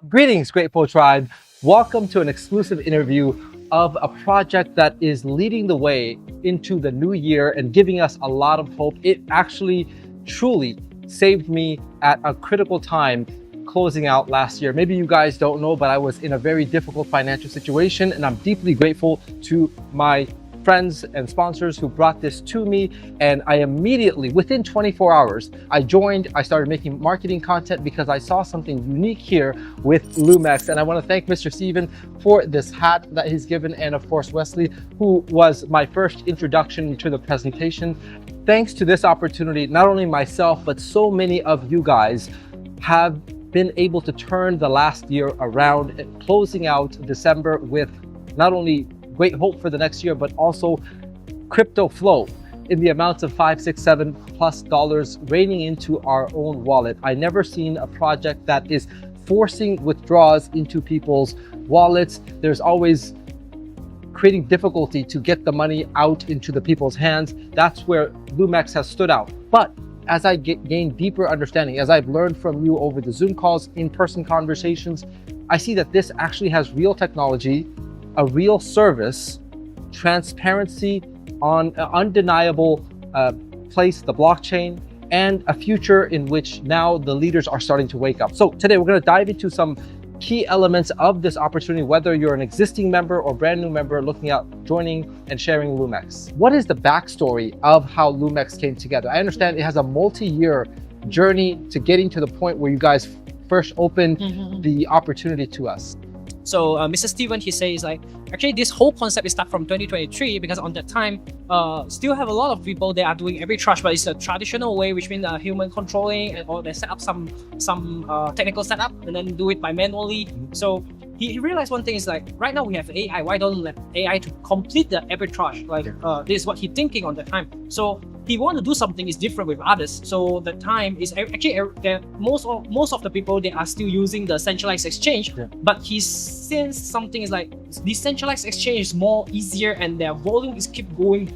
Greetings, Grateful Tribe. Welcome to an exclusive interview of a project that is leading the way into the new year and giving us a lot of hope. It actually truly saved me at a critical time closing out last year. Maybe you guys don't know, but I was in a very difficult financial situation, and I'm deeply grateful to my friends and sponsors who brought this to me. And I immediately, within 24 hours, I started making marketing content because I saw something unique here with Loom-X. And I want to thank Mr. Steven for this hat that he's given, and of course Wesley, who was my first introduction to the presentation. Thanks to this opportunity, not only myself, but so many of you guys have been able to turn the last year around, closing out December with not only great hope for the next year, but also crypto flow in the amounts of $5, $6, $7+ raining into our own wallet. I never seen a project that is forcing withdrawals into people's wallets. There's always creating difficulty to get the money out into the people's hands. That's where Loom-X has stood out. But as I gain deeper understanding, as I've learned from you over the Zoom calls, in-person conversations, I see that this actually has real technology, a real service, transparency on an undeniable place, the blockchain, and a future in which now the leaders are starting to wake up. So today we're going to dive into some key elements of this opportunity, whether you're an existing member or brand new member looking at joining and sharing Loom-X. What is the backstory of how Loom-X came together? I understand it has a multi-year journey to getting to the point where you guys first opened the opportunity to us. So Mr. Steven, he says like, actually this whole concept is start from 2023 because on that time, still have a lot of people that are doing arbitrage, but it's a traditional way, which means human controlling, or they set up some technical setup and then do it by manually. So he realized one thing is like, right now we have AI, why don't let AI to complete the arbitrage? Like this is what he's thinking on the time. So he want to do something is different with others. So the time is actually most of the people, they are still using the centralized exchange, but he since something is like decentralized exchange is more easier and their volume is keep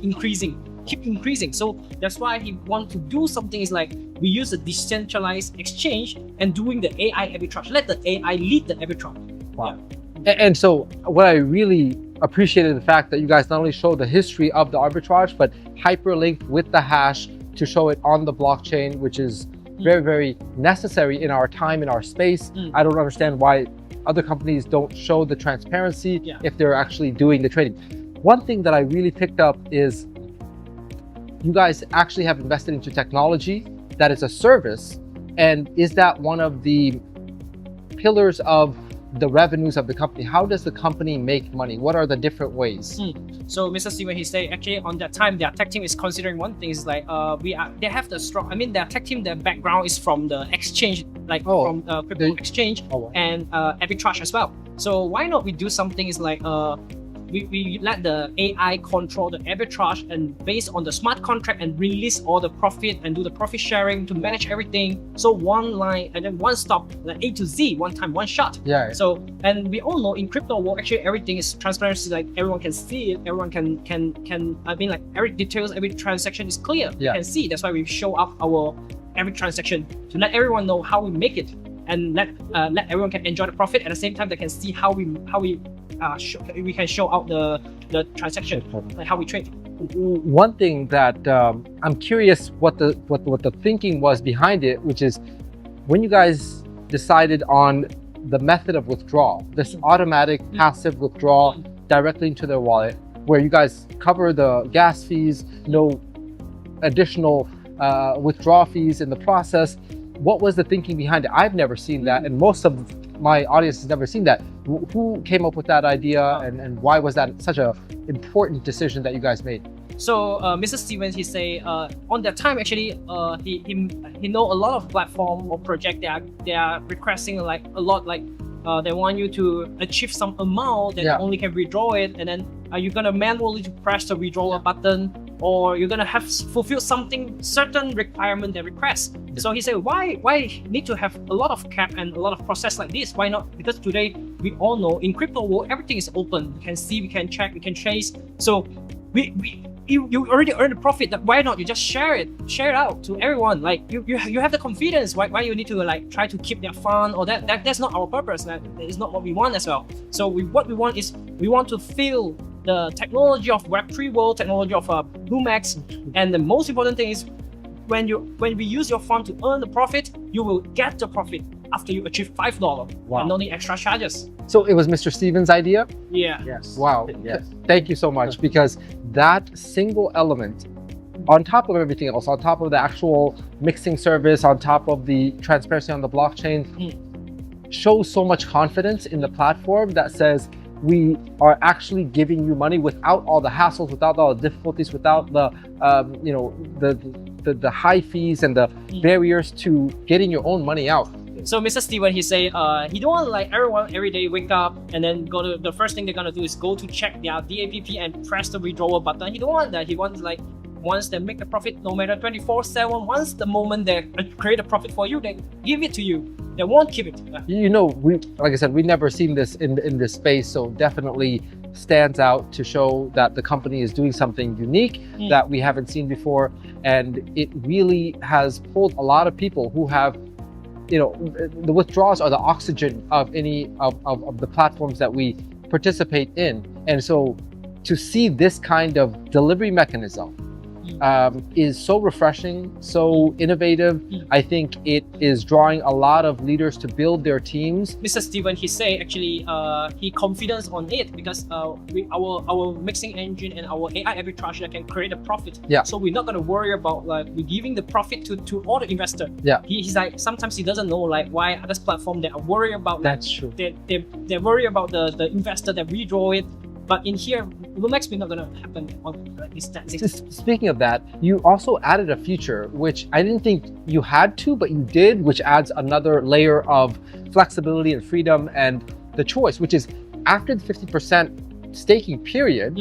increasing. So that's why he want to do something is like, we use a decentralized exchange and doing the AI arbitrage. Let the AI lead the arbitrage. Wow. Yeah. And so what I really appreciated the fact that you guys not only show the history of the arbitrage, but hyperlinked with the hash to show it on the blockchain, which is very, very necessary in our time, in our space. I don't understand why other companies don't show the transparency if they're actually doing the trading. One thing that I really picked up is you guys actually have invested into technology that is a service. And is that one of the pillars of the revenues of the company? How does the company make money? What are the different ways? So Mr. Steven, he said actually on that time their tech team is considering one thing is like they have the strong, I mean their tech team, their background is from the exchange, like from crypto exchange and arbitrage as well. So why not we do something is like we let the AI control the arbitrage and based on the smart contract and release all the profit and do the profit sharing to manage everything. So one line and then one stop, like A to Z, one time, one shot. So, and we all know in crypto world, actually everything is transparency, like everyone can see it, everyone can I mean like every details, every transaction is clear. You can see, that's why we show up every transaction to let everyone know how we make it and let everyone can enjoy the profit. At the same time, they can see how we can show out the transaction, like how we trade. One thing that I'm curious what the thinking was behind it, which is when you guys decided on the method of withdrawal, this automatic passive withdrawal directly into their wallet, where you guys cover the gas fees, no additional withdrawal fees in the process. What was the thinking behind it? I've never seen that, and most of my audience has never seen that. Who came up with that idea, and why was that such an important decision that you guys made? So Mr. Stevens, he say on that time actually he know a lot of platform or project they are requesting like a lot, like they want you to achieve some amount that you only can withdraw it, and then you're gonna manually to press the withdrawal button, or you're gonna have fulfill something certain requirement they request. So he said, why need to have a lot of cap and a lot of process like this? Why not? Because today we all know in crypto world everything is open. We can see, we can check, we can trace. So we you already earned the profit. Why not you just share it out to everyone? Like you have the confidence. Why you need to like try to keep their fun or that's not our purpose. That is not what we want as well. So what we want is we want to feel the technology of Web3 world, technology of Loom-X, and the most important thing is when we use your fund to earn the profit, you will get the profit after you achieve $5. Wow. And no need extra charges. So it was Mr. Stevens' idea? Yeah. Yes. Wow. Yes. Thank you so much, because that single element, on top of everything else, on top of the actual mixing service, on top of the transparency on the blockchain, shows so much confidence in the platform that says we are actually giving you money without all the hassles, without all the difficulties, without the the high fees and the barriers to getting your own money out. So Mr. Steven, he say he don't want like everyone every day wake up and then go to the first thing they're gonna do is go to check their DAPP and press the withdrawal button. He don't want that. He wants like once they make the profit, no matter 24/7, once the moment they create a profit for you, they give it to you. They won't keep it. You know, like I said, we've never seen this in this space, so definitely stands out to show that the company is doing something unique that we haven't seen before, and it really has pulled a lot of people who have, you know, the withdrawals are the oxygen of any of the platforms that we participate in, and so to see this kind of delivery mechanism is so refreshing, so innovative. I think it is drawing a lot of leaders to build their teams. Mr. Steven, he say actually he confidence on it because our mixing engine and our AI arbitrage that can create a profit. Yeah. So we're not gonna worry about like we're giving the profit to all the investor. Yeah. He's like sometimes he doesn't know like why other platform they are worried about. That's true. They worry about the investor that withdraw it. But in here, Loom-X is not gonna happen on this. Speaking of that, you also added a feature which I didn't think you had to, but you did, which adds another layer of flexibility and freedom and the choice, which is after the 50% staking period,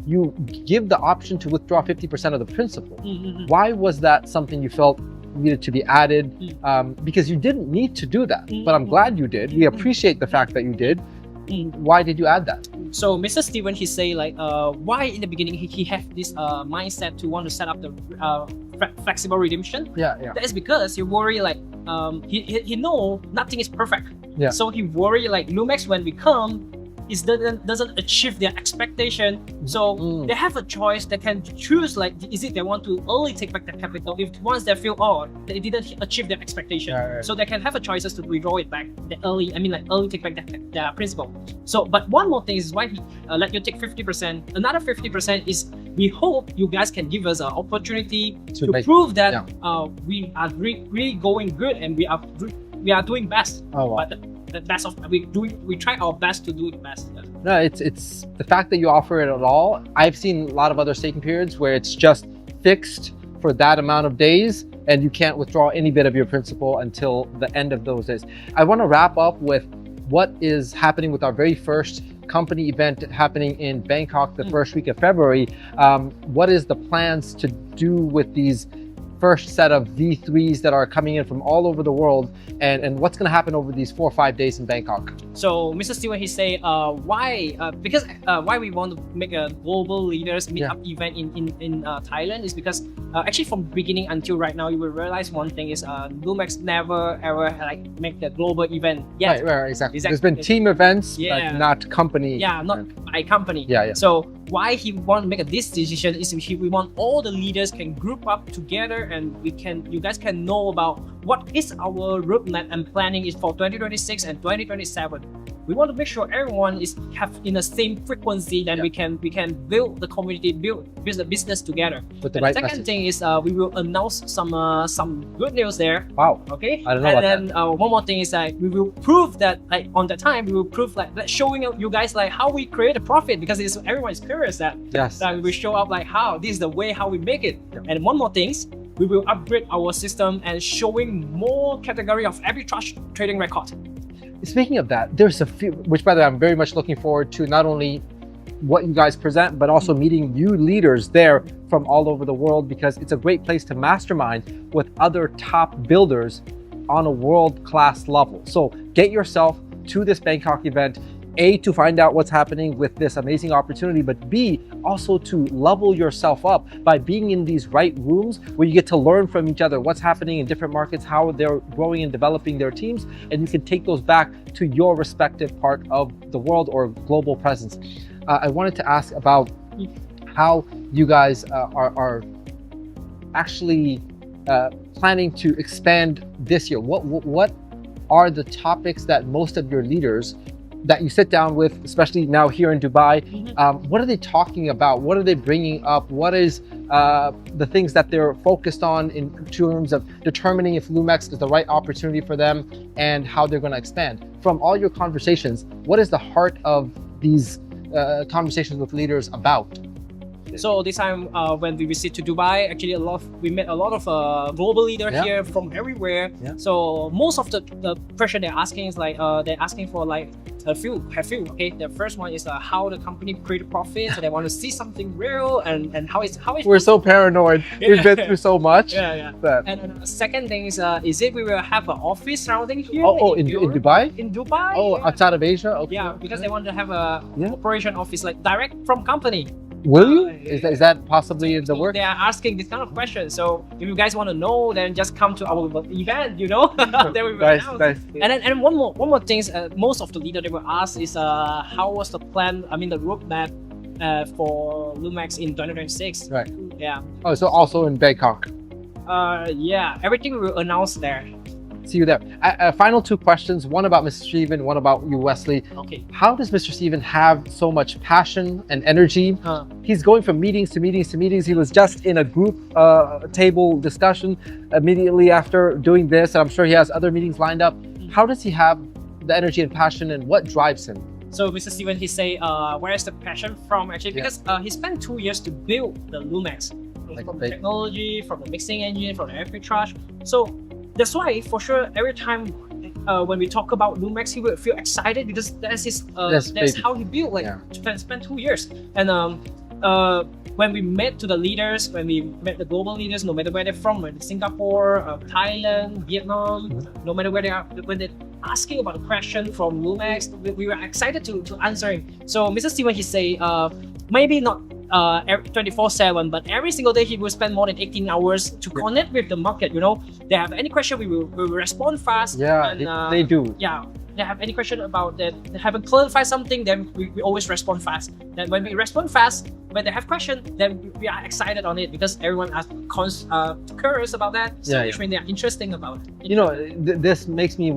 you give the option to withdraw 50% of the principal. Why was that something you felt needed to be added? Because you didn't need to do that, but I'm glad you did. We appreciate the fact that you did. Why did you add that? So Mr. Steven, he say like, why in the beginning he have this mindset to want to set up the flexible redemption? Yeah. That is because he worry like he know nothing is perfect. Yeah. So he worry like Loom-X when we come, it doesn't achieve their expectation. So they have a choice. They can choose like, is it they want to early take back their capital if once they feel they didn't achieve their expectation. Right. So they can have a choices to withdraw it back. Early take back their principal. So, but one more thing is why he let you take 50%. Another 50% is we hope you guys can give us an opportunity to prove that we are really going good and we are doing best. Oh, wow. But the best of we try our best to do the best. No, it's the fact that you offer it at all. I've seen a lot of other staking periods where it's just fixed for that amount of days and you can't withdraw any bit of your principal until the end of those days. I want to wrap up with what is happening with our very first company event happening in Bangkok the first week of February. What is the plans to do with these first set of V3s that are coming in from all over the world, and what's going to happen over these 4 or 5 days in Bangkok? So Mr. Stewart, he say why we want to make a global leaders meetup event in Thailand is because actually from beginning until right now you will realize one thing is Loom-X never ever like make the global event yet. Right, exactly. There's been team events, but not company. Yeah, not by company. Yeah. So why he want to make this decision is we want all the leaders can group up together and you guys can know about what is our roadmap and planning is for 2026 and 2027. We want to make sure everyone is in the same frequency, then we can build the community, build the business together. With the right second message. Thing is we will announce some good news there. Wow. Okay. I don't know. And then one more thing is that we will prove that like on that time we will prove like showing you guys like how we create a profit because everyone is curious that. Yes. That we will show up like how this is the way how we make it. And one more thing. We will upgrade our system and showing more category of arbitrage trading record. Speaking of that, there's a few, which by the way, I'm very much looking forward to not only what you guys present, but also meeting you leaders there from all over the world, because it's a great place to mastermind with other top builders on a world-class level. So get yourself to this Bangkok event. A, to find out what's happening with this amazing opportunity, but B, also to level yourself up by being in these right rooms where you get to learn from each other, what's happening in different markets, how they're growing and developing their teams, and you can take those back to your respective part of the world or global presence. I wanted to ask about how you guys are actually planning to expand this year. What are the topics that most of your leaders that you sit down with, especially now here in Dubai, what are they talking about? What are they bringing up? What is the things that they're focused on in terms of determining if Loom-X is the right opportunity for them and how they're going to expand? From all your conversations, what is the heart of these conversations with leaders about? So this time when we visit to Dubai, actually we met a lot of global leaders here from everywhere. So most of the question they're asking is like they're asking for like a few. Okay, the first one is how the company create profit. So they want to see something real and how it's. We're so paranoid. We've been through so much. But. And the second thing is it we will have an office surrounding here. In Dubai? In Dubai. Oh, outside of Asia. Okay. Yeah, because they want to have a operation office like direct from company. Will you? Is that possibly in the work? They are asking this kind of question. So if you guys want to know, then just come to our event. You know, then we will announce. Nice. And one more thing. Most of the leaders they will ask is how was the plan? I mean the roadmap for Loom-X in 2026. Right. Yeah. Oh, so also in Bangkok. Yeah. Everything we will announce there. See you there. Final two questions, one about Mr. Steven, one about you, Wesley. Okay. How does Mr. Steven have so much passion and energy? He's going from meetings to meetings to meetings. He was just in a group table discussion immediately after doing this. And I'm sure he has other meetings lined up. How does he have the energy and passion, and what drives him? So Mr. Steven, he say, where is the passion from actually? Because he spent 2 years to build the Loom-X. From the technology, from the mixing engine, from the arbitrage. So that's why, for sure, every time when we talk about Loom-X, he will feel excited because that's his. That's how he built. Like spent 2 years. And when we met to the leaders, when we met the global leaders, no matter where they're from, whether Singapore, Thailand, Vietnam, no matter where they are, when they're asking about a question from Loom-X, we were excited to answer him. So Mr. Steven, he say, maybe not 24/7, but every single day he will spend more than 18 hours to connect with the market. You know, they have any question, we will respond fast. Yeah, and, they do. Yeah, they have any question about that, they haven't clarified something, then we always respond fast. Then when we respond fast, when they have question, then we are excited on it because everyone is curious about that. So which means they are interesting about it. You know, this makes me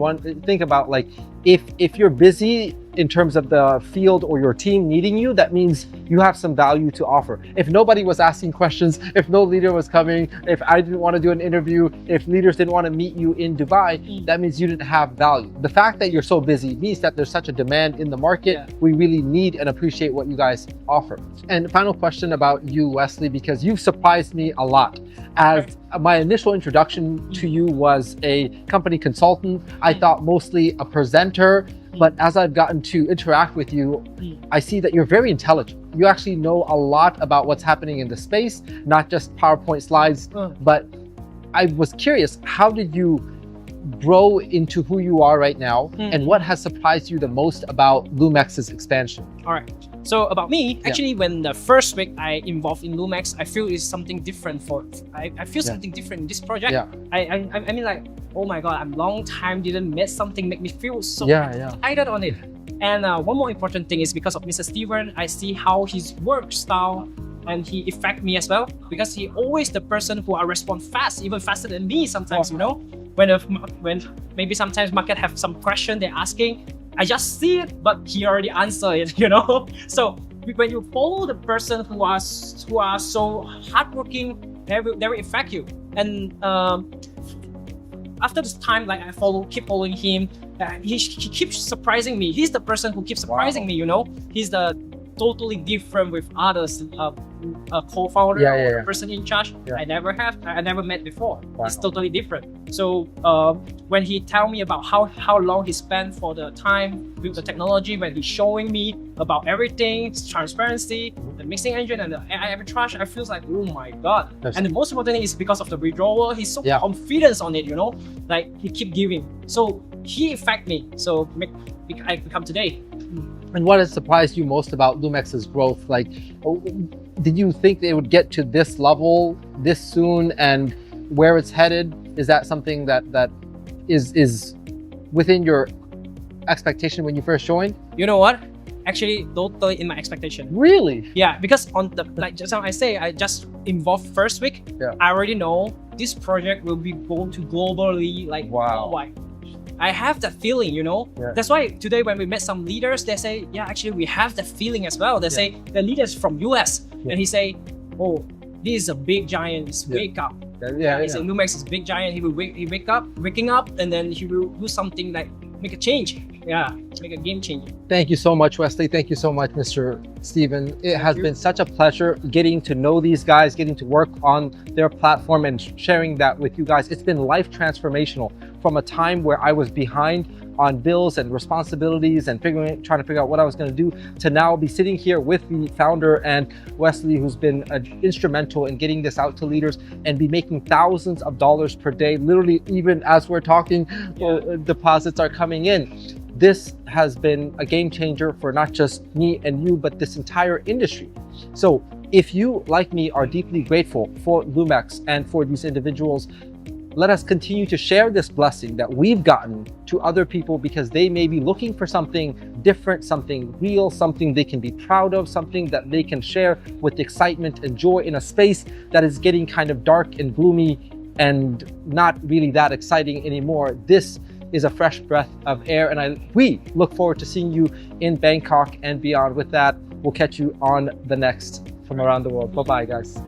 think about like if you're busy in terms of the field or your team needing you, that means you have some value to offer. If nobody was asking questions, if no leader was coming, if I didn't want to do an interview, if leaders didn't want to meet you in Dubai, that means you didn't have value. The fact that you're so busy means that there's such a demand in the market. We really need and appreciate what you guys offer. And final question about you, Wesley, because you've surprised me a lot. As my initial introduction to you was a company consultant, I thought mostly a presenter. But as I've gotten to interact with you, I see that you're very intelligent. You actually know a lot about what's happening in the space, not just PowerPoint slides. But I was curious, how did you grow into who you are right now? And what has surprised you the most about Loom-X's expansion? All right. So about me, actually, when the first week I involved in Loom-X, I feel it's something different I feel something different in this project. I mean like, oh my God, I'm long time didn't meet something make me feel so excited on it. And one more important thing is because of Mr. Steven, I see how his work style and he affect me as well, because he always the person who I respond fast, even faster than me sometimes, you know. When maybe sometimes market have some question they're asking, I just see it, but he already answered it, you know. So when you follow the person who are so hardworking, they will affect you. And after this time, like I keep following him, he keeps surprising me. He's the person who keeps surprising me, you know. He's the totally different with others, co-founder or person in charge. I never met before. It's totally different. So when he tell me about how long he spent for the time with the technology, when he's showing me about everything, transparency, the mixing engine and the AI arbitrage, I feel like, oh my God. And the most important thing is because of the withdrawal, he's so confident on it, you know, like he keep giving. So he affect me. So I become today. And what has surprised you most about Loom-X's growth? Like, did you think they would get to this level this soon, and where it's headed? Is that something that is within your expectation when you first joined? You know what? Actually, totally in my expectation. Really? Yeah, because on the, like just now I say, I just involved first week. Yeah. I already know this project will be going to globally, like worldwide. I have that feeling, you know. Yeah. That's why today when we met some leaders, they say, yeah, actually we have that feeling as well. They say the leaders from US, and he say, oh, this is a big giant. Wake up. He said Loom-X is big giant. He will waking up, and then he will do something like make a change. Yeah, make a game changer. Thank you so much, Wesley. Thank you so much, Mr. Steven. It has been such a pleasure getting to know these guys, getting to work on their platform and sharing that with you guys. It's been life transformational from a time where I was behind on bills and responsibilities and trying to figure out what I was going to do, to now be sitting here with the founder and Wesley, who's been instrumental in getting this out to leaders, and be making thousands of dollars per day. Literally, even as we're talking, deposits are coming in. This has been a game changer for not just me and you, but this entire industry. So if you, like me, are deeply grateful for Loom-X and for these individuals, let us continue to share this blessing that we've gotten to other people, because they may be looking for something different, something real, something they can be proud of, something that they can share with excitement and joy in a space that is getting kind of dark and gloomy and not really that exciting anymore. This is a fresh breath of air, and we look forward to seeing you in Bangkok and beyond. With that, we'll catch you on the next From Around the World. Bye-bye, guys.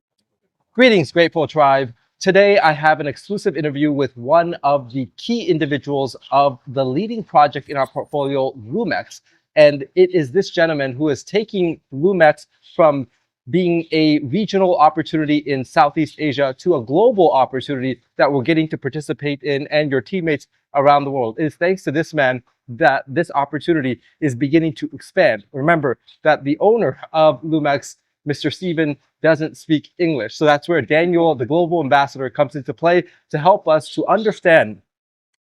Greetings, Grateful Tribe. Today, I have an exclusive interview with one of the key individuals of the leading project in our portfolio, Loom-X. And it is this gentleman who is taking Loom-X from being a regional opportunity in Southeast Asia to a global opportunity that we're getting to participate in, and your teammates around the world. It is thanks to this man that this opportunity is beginning to expand. Remember that the owner of Loom-X, Mr. Steven, doesn't speak English. So that's where Daniel, the global ambassador, comes into play to help us to understand,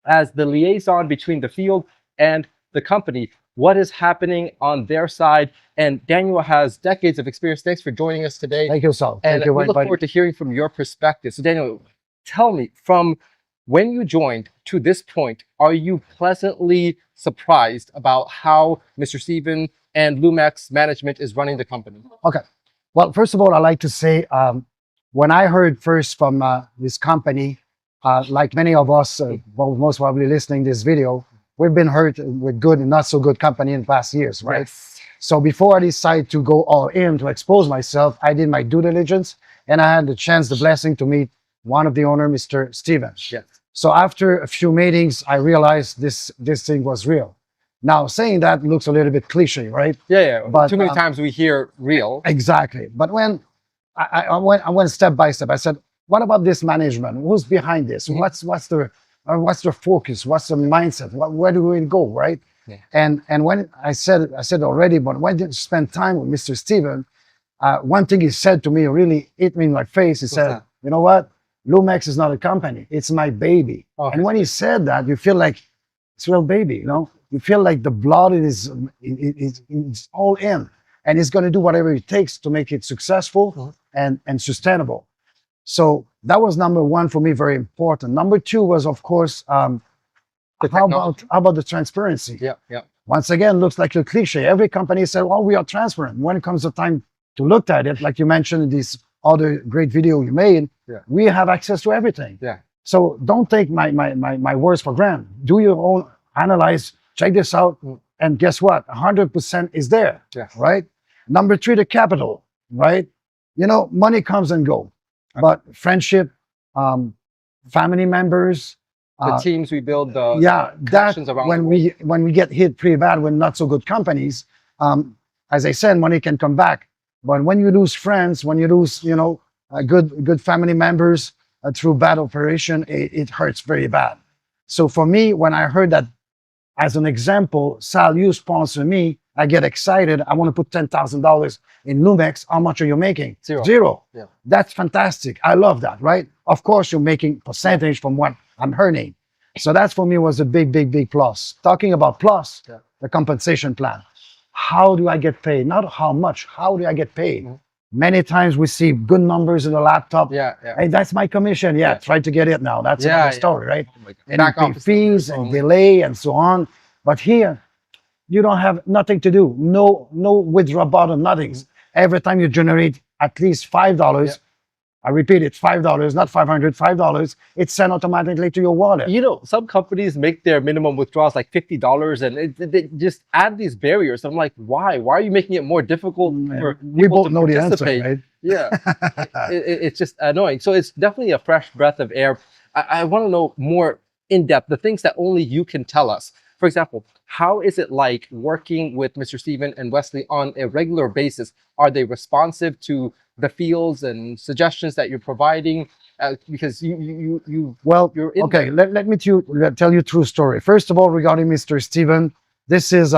as the liaison between the field and the company, what is happening on their side. And Daniel has decades of experience. Thanks for joining us today. Thank you, Sal. And we look forward to hearing from your perspective. So Daniel, tell me, from when you joined to this point, are you pleasantly surprised about how Mr. Steven and Loom-X management is running the company? Okay. Well, first of all, I'd like to say, when I heard first from this company, like many of us, most probably listening to this video, we've been hurt with good and not so good company in the past years, right? Yes. So before I decided to go all in to expose myself, I did my due diligence, and I had the chance, the blessing to meet one of the owner, Mr. Steven. Yes. So after a few meetings, I realized this thing was real. Now, saying that looks a little bit cliche, right? Yeah. But, too many times we hear real. Exactly. But when I went step by step, I said, what about this management? Who's behind this? What's the focus? What's the mindset? Where do we go, right? Yeah. And when I said already, but when you spend time with Mr. Steven, one thing he said to me really hit me in my face. He said, you know what? Loom-X is not a company. It's my baby. Oh, and when he said that, you feel like it's a real baby, you know? You feel like the blood is all in, and it's going to do whatever it takes to make it successful and sustainable. So that was number one for me, very important. Number two was, of course, how about the transparency? Yeah. Once again, looks like a cliche. Every company said, well, we are transparent. When it comes to time to look at it, like you mentioned in this other great video you made, we have access to everything. Yeah. So don't take my words for granted. Do your own analyze. Check this out, and guess what? 100% is there, right? Number three, the capital, right? You know, money comes and go, but friendship, family members, the teams we build, that when we get hit pretty bad with not so good companies, as I said, money can come back, but when you lose friends, when you lose, you know, good family members through bad operation, it hurts very bad. So for me, when I heard that, as an example, Sal, you sponsor me, I get excited. I want to put $10,000 in Loom-X. How much are you making? Zero. Yeah. That's fantastic. I love that, right? Of course, you're making percentage from what I'm earning. So that for me was a big plus. Talking about plus, the compensation plan. how do I get paid? Not how much, how do I get paid? Mm-hmm. Many times we see good numbers in the laptop. Yeah, yeah. Hey, that's my commission. Yeah, try to get it now. That's another story, right? Oh my God. And Back you pay office fees and delay and so on. But here, you don't have nothing to do. No withdraw button, nothing. Every time you generate at least $5, I repeat, it's $5, not 500, $5. It's sent automatically to your wallet. You know, some companies make their minimum withdrawals like $50, and they just add these barriers. I'm like, why? Why are you making it more difficult for people We both to know the answer, participate? right? Yeah, it's just annoying. So it's definitely a fresh breath of air. I want to know more in depth, the things that only you can tell us. For example, how is it like working with Mr. Steven and Wesley on a regular basis? Are they responsive to the fields and suggestions that you're providing? Because you're in okay. there. Let me tell you a true story. First of all, regarding Mr. Steven, this is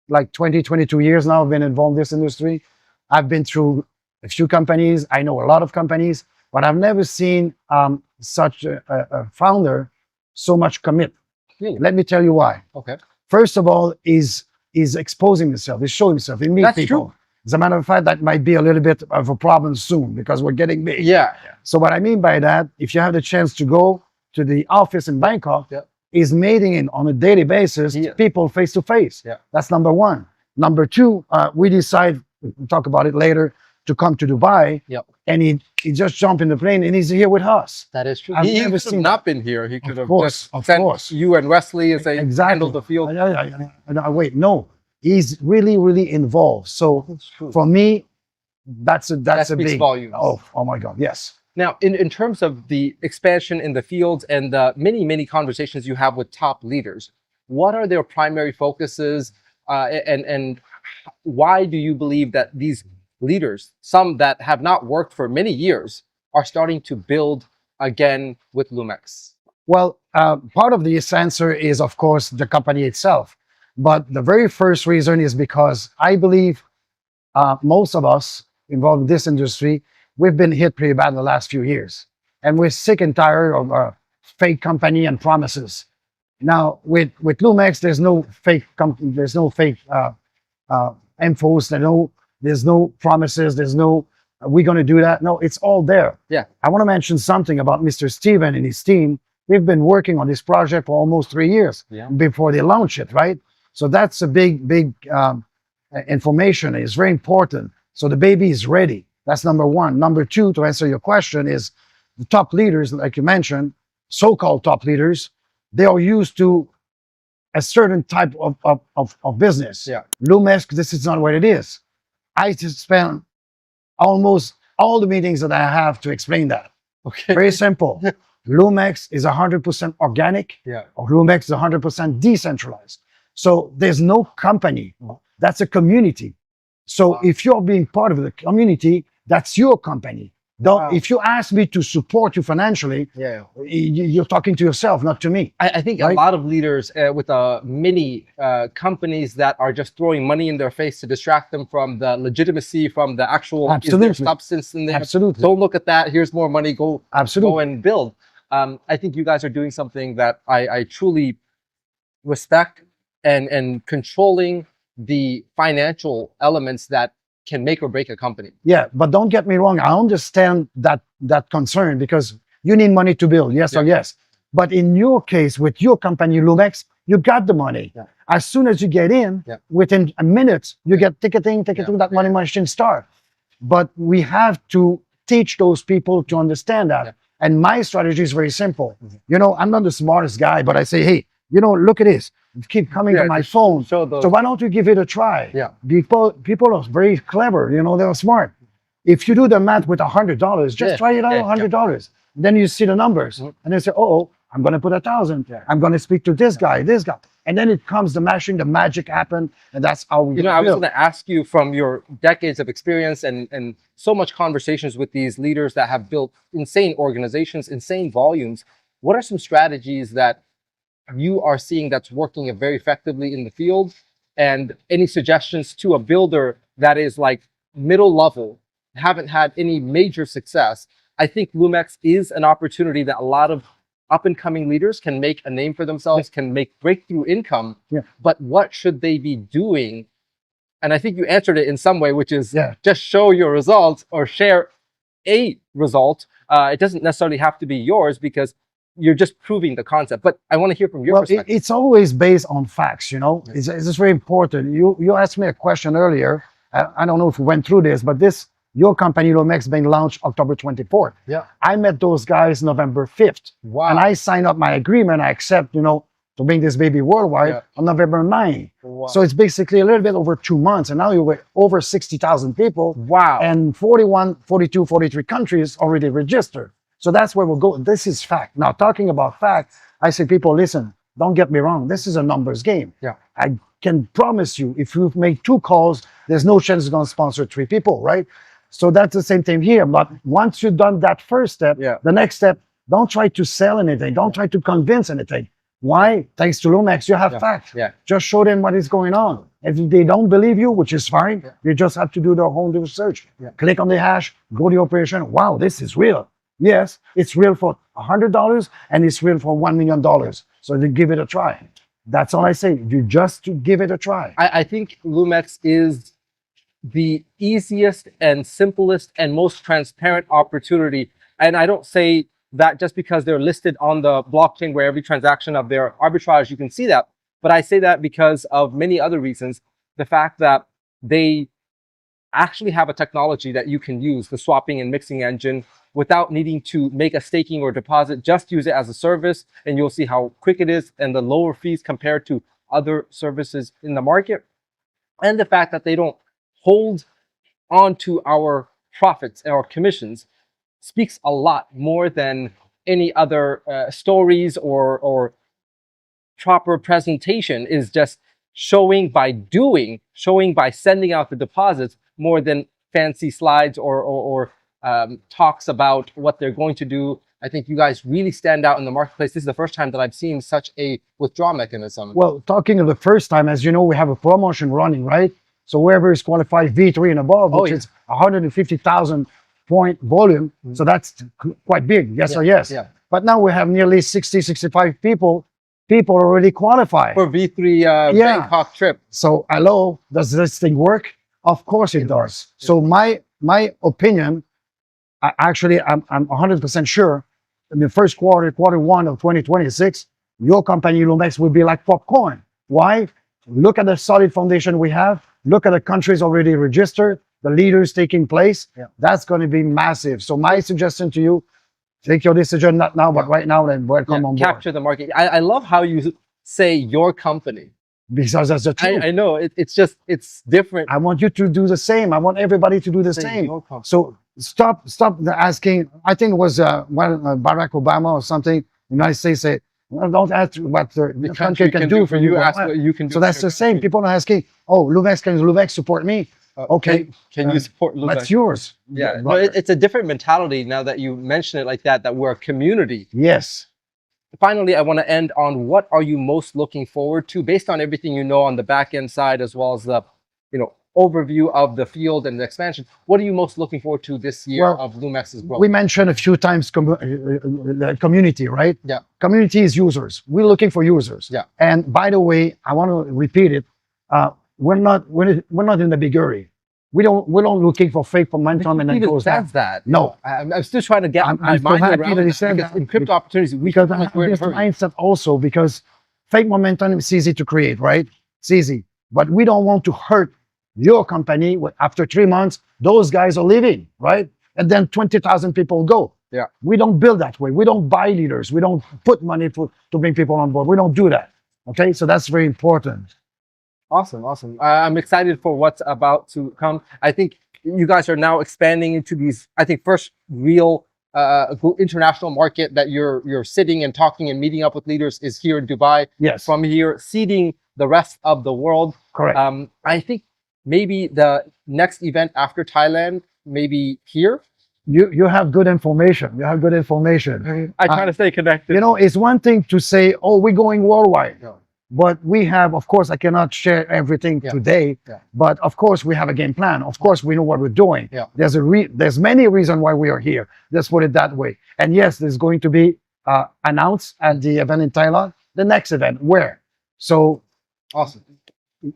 like 20, 22 years now I've been involved in this industry. I've been through a few companies. I know a lot of companies, but I've never seen such a founder so much commit. Really? Let me tell you why. Okay. First of all, is exposing himself, is showing himself, he meets That's people. true. As a matter of fact, that might be a little bit of a problem soon because we're getting big. Yeah. So what I mean by that, if you have the chance to go to the office in Bangkok, is meeting in on a daily basis people face to face. That's number one. Number two, we decide, we'll talk about it later, to come to Dubai. And he just jumped in the plane and he's here with us. That is true. I've he never could seen have not been here. He could have just of sent course. you and Wesley and say, handle the field. Wait, no, he's really involved. So for me, that's a speaks big volumes. Oh my God, yes. Now, in terms of the expansion in the fields and the many conversations you have with top leaders, what are their primary focuses, and why do you believe that these leaders, some that have not worked for many years, are starting to build again with Loom-X? Well, part of the answer is, of course, the company itself. But the very first reason is because I believe most of us involved in this industry, we've been hit pretty bad in the last few years. And we're sick and tired of fake company and promises. Now, with Loom-X, there's no fake company, there's no fake infos, there's no promises, there's no, we're going to do that. No, it's all there. Yeah. I want to mention something about Mr. Steven and his team. They've been working on this project for almost 3 years before they launch it, right? So that's a big information. It's very important. So the baby is ready. That's number one. Number two, to answer your question, is the top leaders, like you mentioned, so-called top leaders, they are used to a certain type of business. Loom-X, this is not what it is. I just spend almost all the meetings that I have to explain that. Okay. Very simple. Loom-X is 100% organic, or Loom-X is 100% decentralized. So there's no company. That's a community. So if you're being part of the community, that's your company. If you ask me to support you financially, you're talking to yourself, not to me. I think a lot of leaders with many companies that are just throwing money in their face to distract them from the legitimacy, from the actual is there substance in there. Absolutely. Don't look at that. Here's more money. Go and build. I think you guys are doing something that I truly respect, and controlling the financial elements that can make or break a company. Yeah, but don't get me wrong. I understand that concern because you need money to build. Yes or yes. But in your case, with your company, Loom-X, you got the money. As soon as you get in, within a minute, you get ticketing, that money machine start. But we have to teach those people to understand that. And my strategy is very simple. You know, I'm not the smartest guy, but I say, hey, you know, look at this. Keep coming to my phone. So why don't you give it a try? People are very clever. You know, they're smart. If you do the math with $100, just try it out, $100. Then you see the numbers, and they say, oh, I'm going to put 1,000. I'm going to speak to this guy, and then it comes the mashing, the magic happen, and that's how we. You know, I was going to ask you, from your decades of experience and so much conversations with these leaders that have built insane organizations, insane volumes, what are some strategies that you are seeing that's working very effectively in the field, and any suggestions to a builder that is like middle level, haven't had any major success? I think Loom-X is an opportunity that a lot of up and coming leaders can make a name for themselves, can make breakthrough income. But what should they be doing And I think you answered it in some way, which is Yeah. just show your results or share a result. It doesn't necessarily have to be yours because you're just proving the concept. But I want to hear from your perspective. It's always based on facts, you know. It's just very important. You asked me a question earlier. I don't know if we went through this, but your company Loom-X being launched October 24th. Yeah. I met those guys November 5th. Wow. And I signed up my agreement. I accept, you know, to bring this baby worldwide on November 9th. Wow. So it's basically a little bit over 2 months. And now you're with over 60,000 people. Wow. And 41, 42, 43 countries already registered. So that's where we'll go. This is fact. Now, talking about fact, I say, people, listen, don't get me wrong. This is a numbers game. Yeah. I can promise you, if you've made 2 calls, there's no chance it's going to sponsor 3 people, right? So that's the same thing here. But once you've done that first step, the next step, don't try to sell anything. Don't try to convince anything. Why? Thanks to Loom-X, you have facts. Just show them what is going on. If they don't believe you, which is fine, you just have to do their own research. Click on the hash, go to the operation. Wow, this is real. Yes, it's real for $100 and it's real for $1 million. So they give it a try. That's all I say. You just to give it a try. I think Loom-X is the easiest and simplest and most transparent opportunity. And I don't say that just because they're listed on the blockchain where every transaction of their arbitrage, you can see that. But I say that because of many other reasons. The fact that they actually have a technology that you can use, the swapping and mixing engine, without needing to make a staking or deposit. Just use it as a service and you'll see how quick it is and the lower fees compared to other services in the market. And the fact that they don't hold on to our profits or commissions speaks a lot more than any other stories or proper presentation. Is just showing by doing, showing by sending out the deposits more than fancy slides or talks about what they're going to do. I think you guys really stand out in the marketplace. This is the first time that I've seen such a withdrawal mechanism. Well, talking of the first time, as you know, we have a promotion running, right? So whoever is qualified V3 and above, which is 150,000 point volume. So that's quite big. Yes or yes. But now we have nearly 60, 65 people already qualified. For V3 Bangkok trip. So hello, does this thing work? Of course it does. So my opinion, I'm 100% sure in the first quarter 1 of 2026, your company Loom-X will be like popcorn. Why? Look at the solid foundation we have. Look at the countries already registered, the leaders taking place. That's going to be massive. So my suggestion to you, take your decision, not now, but right now, and welcome on board. Capture the market. I love how you say your company. Because that's the truth. I know, it's different. I want you to do the same. I want everybody to do the same. So stop asking. I think it was when Barack Obama or something, the United States said, well, don't ask what the country can do for you. Ask what you can do. So that's the same. People are asking, oh, Loom-X, can Loom-X support me? Okay. Can you support Loom-X? That's yours. Yeah. No, it's a different mentality now that you mention it like that we're a community. Yes. Finally, I want to end on what are you most looking forward to based on everything you know on the back end side, as well as the, overview of the field and the expansion. What are you most looking forward to this year of Loom-X's growth? We mentioned a few times community, right? Yeah. Community is users. We're looking for users. Yeah. And by the way, I want to repeat it. We're not in the big hurry. We're not looking for fake momentum and then goes down. That. No. I'm still trying to get my I'm mind so happy around that he that, said because that. in crypto opportunities, we because feel like we're in a hurry. mindset also, because fake momentum is easy to create, right? It's easy. But we don't want to hurt your company. After 3 months, those guys are leaving, right? And then 20,000 people go. Yeah. We don't build that way. We don't buy leaders. We don't put money to bring people on board. We don't do that. Okay, so that's very important. Awesome. I'm excited for what's about to come. I think you guys are now expanding into these, I think, first real international market that you're sitting and talking and meeting up with leaders is here in Dubai. Yes. From here, seeding the rest of the world. Correct. I think maybe the next event after Thailand, maybe here. You have good information. You have good information. I try to stay connected. It's one thing to say, oh, we're going worldwide. Yeah. But we have, of course, I cannot share everything today, but of course we have a game plan. Of course, we know what we're doing. Yeah. There's many reasons why we are here. Let's put it that way. And yes, there's going to be announced at the event in Thailand, the next event, where? So awesome.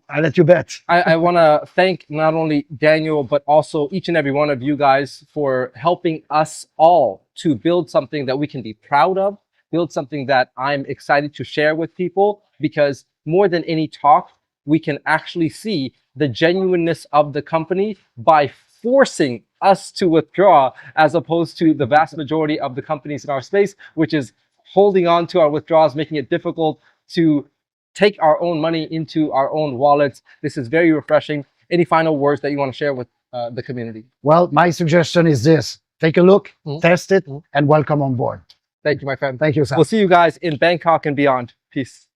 I let you bet. I want to thank not only Daniel, but also each and every one of you guys for helping us all to build something that we can be proud of, build something that I'm excited to share with people, because more than any talk, we can actually see the genuineness of the company by forcing us to withdraw, as opposed to the vast majority of the companies in our space, which is holding on to our withdrawals, making it difficult to take our own money into our own wallets. This is very refreshing. Any final words that you want to share with the community? Well, my suggestion is this. Take a look, test it, and welcome on board. Thank you, my friend. Thank you, Sam. We'll see you guys in Bangkok and beyond. Peace.